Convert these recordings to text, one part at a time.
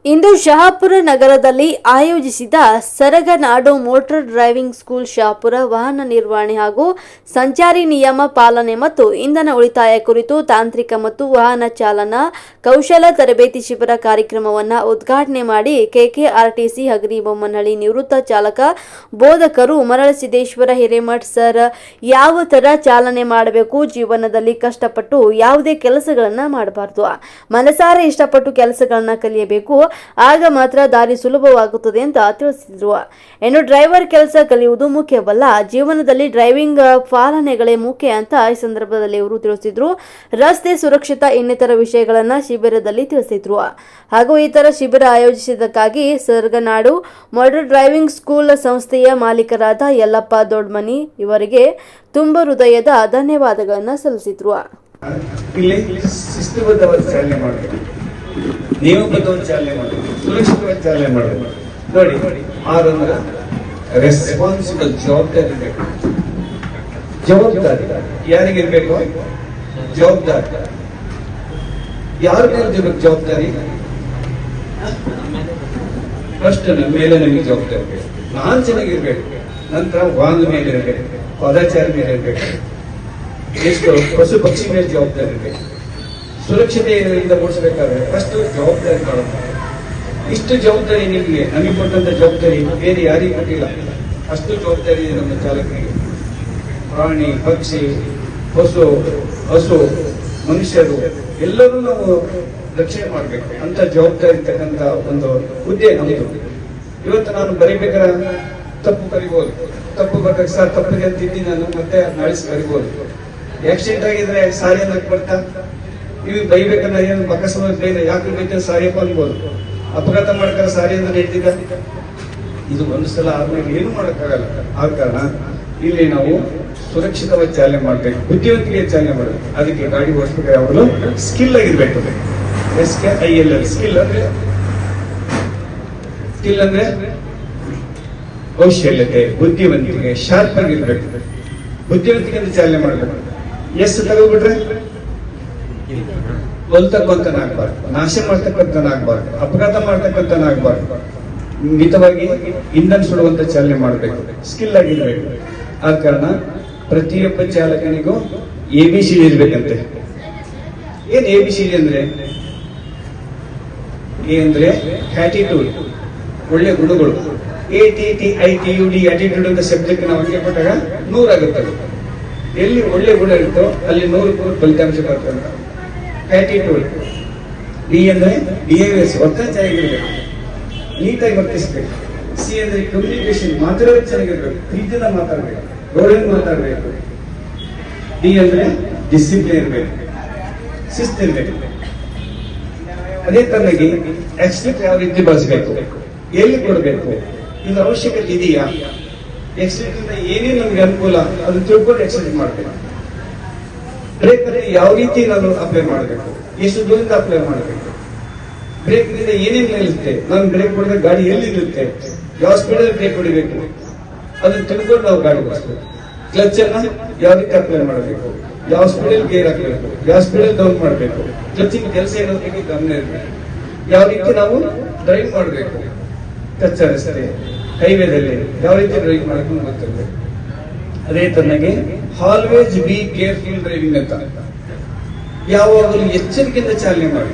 ಇಂದು ಶಹಾಪುರ ನಗರದಲ್ಲಿ ಆಯೋಜಿಸಿದ ಸರಗನಾಡು motor driving school Shahapur ವಾಹನ ನಿರ್ವಹಣೆ ಹಾಗೂ ಸಂಚಾರಿ ನಿಯಮ ಪಾಲನೆ ಮತ್ತು ಇಂಧನ ಉಳಿತಾಯ ಕುರಿತು ತಾಂತ್ರಿಕ ಮತ್ತು ವಾಹನ ಚಾಲನಾ ಕೌಶಲ ತರಬೇತಿ ಶಿಬಿರ ಕಾರ್ಯಕ್ರಮವನ್ನು ಉದ್ಘಾಟನೆ ಮಾಡಿ ಕೆಕೆಆರ್ಟಿಸಿ ಹಗರಿಬೊಮ್ಮನಹಳ್ಳಿ ನಿವೃತ್ತ ಚಾಲಕ ಬೋಧಕರು ಮರಳಸಿದ್ದೇಶ್ವರ ಹಿರೇಮಠ್ ಸರ್ ಯಾವ ತರ ಚಾಲನೆ ಮಾಡಬೇಕು, ಜೀವನದಲ್ಲಿ ಕಷ್ಟಪಟ್ಟು ಯಾವುದೇ ಕೆಲಸಗಳನ್ನು ಮಾಡಬಾರದು, ಮನಸಾರೆ ಇಷ್ಟಪಟ್ಟು ಕೆಲಸಗಳನ್ನು ಕಲಿಯಬೇಕು, ಆಗ ಮಾತ್ರ ದಾರಿ ಸುಲಭವಾಗುತ್ತದೆ ಅಂತ ತಿಳಿಸಿದ್ರು. ಇನ್ನು ಡ್ರೈವರ್ ಕೆಲಸ ಕಲಿಯುವುದು ಮುಖ್ಯವಲ್ಲ, ಜೀವನದಲ್ಲಿ ಡ್ರೈವಿಂಗ್ ಪಾಲನೆಗಳೇ ಮುಖ್ಯ ಅಂತ ಈ ಸಂದರ್ಭದಲ್ಲಿ ಇವರು ತಿಳಿಸಿದ್ರು. ರಸ್ತೆ ಸುರಕ್ಷತಾ ಇನ್ನಿತರ ವಿಷಯಗಳನ್ನ ಶಿಬಿರದಲ್ಲಿ ತಿಳಿಸಿದ್ರು. ಹಾಗೂ ಈ ತರ ಶಿಬಿರ ಆಯೋಜಿಸಿದ್ದಕ್ಕಾಗಿ ಸರಗನಾಡು ಮೋಟಾರ್ ಡ್ರೈವಿಂಗ್ ಸ್ಕೂಲ್ ಸಂಸ್ಥೆಯ ಮಾಲೀಕರಾದ ಯಲ್ಲಪ್ಪ ದೊಡ್ಮನಿ ಇವರಿಗೆ ತುಂಬ ಹೃದಯದ ಧನ್ಯವಾದಗಳನ್ನ ಸಲ್ಲಿಸಿದ್ರು. ನಿಯಮಬದ್ಧವಾಗಿ ಚಾಲನೆ ಮಾಡಬೇಕು, ಸುರಕ್ಷಿತವಾಗಿ ಚಾಲನೆ ಮಾಡಬೇಕು. ನೋಡಿ, ಆರಂದ್ರ ರೆಸ್ಪಾನ್ಸಿಬಲ್ ಜವಾಬ್ದಾರಿ ಇರಬೇಕು. ಜವಾಬ್ದಾರಿ ಯಾರಿಗಿರ್ಬೇಕು? ಜವಾಬ್ದಾರಿ ಯಾರ ಮೇಲೆ ಇರಬೇಕು? ಜವಾಬ್ದಾರಿ ಫಸ್ಟ್ ನಮ್ಮ ಮೇಲೆ ನಮಗೆ ಜವಾಬ್ದಾರಿ ಇರಬೇಕು. ನಾನ್ ಚೆನ್ನಾಗಿರ್ಬೇಕು, ನಂತರ ವಾಹನದ ಮೇಲೆ ಇರಬೇಕು, ಪಾದಚಾರಿ ಮೇಲೆ ಇರಬೇಕು, ಎಷ್ಟು ಪಶು ಪಕ್ಷಿ ಮೇಲೆ ಜವಾಬ್ದಾರಿ ಇರಬೇಕು. ಸುರಕ್ಷತೆಯಿಂದ ಓಡಿಸಬೇಕಾದ್ರೆ ಫಸ್ಟ್ ಜವಾಬ್ದಾರಿ ಮಾಡುತ್ತೆ. ಇಷ್ಟು ಜವಾಬ್ದಾರಿ ನಿಮಗೆ ನಮಗೆ ಕೊಟ್ಟಂತ ಜವಾಬ್ದಾರಿ ಬೇರೆ ಯಾರಿಗೂ ಕೊಟ್ಟಿಲ್ಲ. ಅಷ್ಟು ಜವಾಬ್ದಾರಿ ಇದೆ ನಮ್ಮ ಚಾಲಕರಿಗೆ. ಪ್ರಾಣಿ, ಪಕ್ಷಿ, ಹಸು, ಮನುಷ್ಯರು ಎಲ್ಲರೂ ನಾವು ರಕ್ಷಣೆ ಮಾಡಬೇಕು ಅಂತ ಜವಾಬ್ದಾರಿ ಇರ್ತಕ್ಕಂಥ ಒಂದು ಹುದ್ದೆ ನಮ್ಮದು. ಇವತ್ತು ನಾನು ಬರೀಬೇಕಾದ್ರೆ ತಪ್ಪು ಕರಿಬಹುದು, ತಪ್ಪು ಬರ್ಬೇಕು ಸರ್ ತಪ್ಪಿಗೆ ಅಂತಿದ್ದಿ ನಾನು ಮತ್ತೆ ನಾಳಿಸಿ ಕರಿಬಹುದು. ಆಕ್ಸಿಡೆಂಟ್ ಆಗಿದ್ರೆ ಸಾರಿ ಅನ್ನಕ್ಕೆ ಬರ್ತಾ ನೀವು ಬೈಬೇಕನ್ನ ಏನು ಬಕ್ಕಸ ಬೈದ ಯಾಕೆ ಬೈತ ಸಾರಿಯಪ್ಪ ಅನ್ಬೋದು. ಅಪಘಾತ ಮಾಡ್ತಾರೆ ಸಾರಿ ಅಂದ್ರೆ ಹೇಳ್ತಿದ್ದ. ಇದು ಒಂದು ಸಲ ಆದ್ಮೇಲೆ ಏನು ಮಾಡಕ್ಕಾಗಲ್ಲ. ಆದ ಕಾರಣ ಇಲ್ಲಿ ನಾವು ಸುರಕ್ಷಿತವಾಗಿ ಚಾಲನೆ ಮಾಡ್ಬೇಕು, ಬುದ್ಧಿವಂತಿಕೆ ಚಾಲನೆ ಮಾಡಬೇಕು. ಅದಕ್ಕೆ ಗಾಡಿ ಓಡಿಸ್ಬೇಕಾದ್ರೆ ಯಾವಾಗಲೂ ಸ್ಕಿಲ್ ಆಗಿರ್ಬೇಕು. SKILL ಸ್ಕಿಲ್ ಅಂದ್ರೆ ಕೌಶಲ್ಯತೆ, ಬುದ್ಧಿವಂತಿಕೆ, ಶಾರ್ಪ್ ಆಗಿರ್ಬೇಕು. ಬುದ್ಧಿವಂತಿಕೆಯಿಂದ ಚಾಲನೆ ಮಾಡಬೇಕು. ತಗೋಬಿಟ್ರೆ ಕೊಲ್ತಕ್ಕಂತನಾಗಬಾರ್ದು, ನಾಶ ಮಾಡ್ತಕ್ಕಂತನಾಗಬಾರ್ದು, ಅಪಘಾತ ಮಾಡ್ತಕ್ಕಂತನಾಗಬಾರ್ದು. ಮಿತವಾಗಿ ಇಂಧನ ಸುಡುವಂತ ಚಾಲನೆ ಮಾಡಬೇಕು, ಸ್ಕಿಲ್ ಆಗಿರ್ಬೇಕು. ಆ ಕಾರಣ ಪ್ರತಿಯೊಬ್ಬ ಚಾಲಕನಿಗೂ ABCD ಇರ್ಬೇಕಂತೆ. ಏನ್ ABCD ಅಂದ್ರೆ? ಎ ಅಂದ್ರೆ ಆಟಿಟ್ಯೂಡ್, ಒಳ್ಳೆ ಗುಣಗಳು. ATTITUD ಆಟಿಟ್ಯೂಡ್ ಅಂತ ಶಬ್ದಕ್ಕೆ ನಾವು ಅಂಕೆ ಕೊಟ್ಟಾಗ 100 ಆಗುತ್ತೆ. ಎಲ್ಲಿ ಒಳ್ಳೆ ಗುಣ ಇರುತ್ತೋ ಅಲ್ಲಿ 100 ಫಲಿತಾಂಶ ಬರ್ತದೆ. ಆಟಿಟ್ಯೂಡ್. B ಅಂದ್ರೆ ಬಿಹೇವಿಯರ್ಸ್, ವರ್ತನೆ ಚೆನ್ನಾಗಿರ್ಬೇಕು, ನೀಟಾಗಿ ವರ್ತಿಸ್ಬೇಕು. C ಅಂದ್ರೆ ಕಮ್ಯುನಿಕೇಶನ್, ಮಾತಾಡೋದು ಚೆನ್ನಾಗಿರ್ಬೇಕು, ಪ್ರೀತಿಯಿಂದ ಮಾತಾಡ್ಬೇಕು, ಗೌರವ ಮಾತಾಡ್ಬೇಕು. D ಅಂದ್ರೆ ಡಿಸಿಪ್ಲಿನ್ ಇರ್ಬೇಕು, ಶಿಸ್ತು ಇರ್ಬೇಕು. ಅದೇ ತರನಾಗಿ ಆಕ್ಸಿಡೆಂಟ್ ಯಾವ ರೀತಿ ಬಳಸಬೇಕು, ಎಲ್ಲಿ ಕೊಡಬೇಕು, ಇದು ಅವಶ್ಯಕತೆ ಇದೆಯಾ, ಆಕ್ಸಿಡೆಂಟ್ ಇಂದ ಏನೇನು ನಮ್ಗೆ ಅನುಕೂಲ ಅದನ್ನ ತಿಳ್ಕೊಂಡು ಆಕ್ಸಿಡೆಂಟ್ ಮಾಡ್ಬೇಕು. ಬ್ರೇಕ್ ಯಾವ ರೀತಿ ನಾನು ಅಪ್ಲೈ ಮಾಡಬೇಕು, ಎಷ್ಟು ದೂರದಿಂದ ಅಪ್ಲೈ ಮಾಡಬೇಕು, ಬ್ರೇಕ್ ನಿಂದ ಏನೇನು ನಿಲ್ಲುತ್ತೆ, ನಾನು ಬ್ರೇಕ್ ಹೊಡೆದ್ರೆ ಗಾಡಿ ಎಲ್ಲಿ ನಿಲ್ಲುತ್ತೆ, ಯಾವ ಸ್ಪೀಡಲ್ಲಿ ಬ್ರೇಕ್ ಹೊಡಿಬೇಕು ಅದನ್ನ ತಿಳ್ಕೊಂಡು ನಾವು ಗಾಡಿ ಓಡಿಸ್ಬೇಕು. ಕ್ಲಚ್ ಅನ್ನ ಯಾವ ರೀತಿ ಅಪ್ಲೈ ಮಾಡಬೇಕು, ಯಾವ ಸ್ಪೀಡಲ್ಲಿ ಗೇರ್ ಹಾಕಬೇಕು, ಯಾವ ಸ್ಪೀಡಲ್ಲಿ ಡೌನ್ ಮಾಡಬೇಕು, ಕ್ಲಚಿಂಗ್ ಕೆಲಸ ಇರೋದಕ್ಕೆ ಗಮನ ಇರಬೇಕು. ಯಾವ ರೀತಿ ನಾವು ಡ್ರೈವ್ ಮಾಡಬೇಕು, ಕಚ್ಚಾ ರಸ್ತೆ, ಹೈವೇದಲ್ಲಿ ಯಾವ ರೀತಿ ಡ್ರೈವ್ ಮಾಡಬೇಕು ಗೊತ್ತಿರಬೇಕು. ಅದೇ ತರನಾಗಿ ಆಲ್ವೇಸ್ ಬಿ ಕೇರ್ಫುಲ್ ಡ್ರೈವಿಂಗ್ ಅಂತ, ಯಾವಾಗಲೂ ಎಚ್ಚರಿಕೆಯಿಂದ ಚಾಲನೆ ಮಾಡಿ,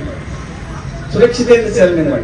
ಸುರಕ್ಷತೆಯಿಂದ ಚಾಲನೆ ಮಾಡಿ.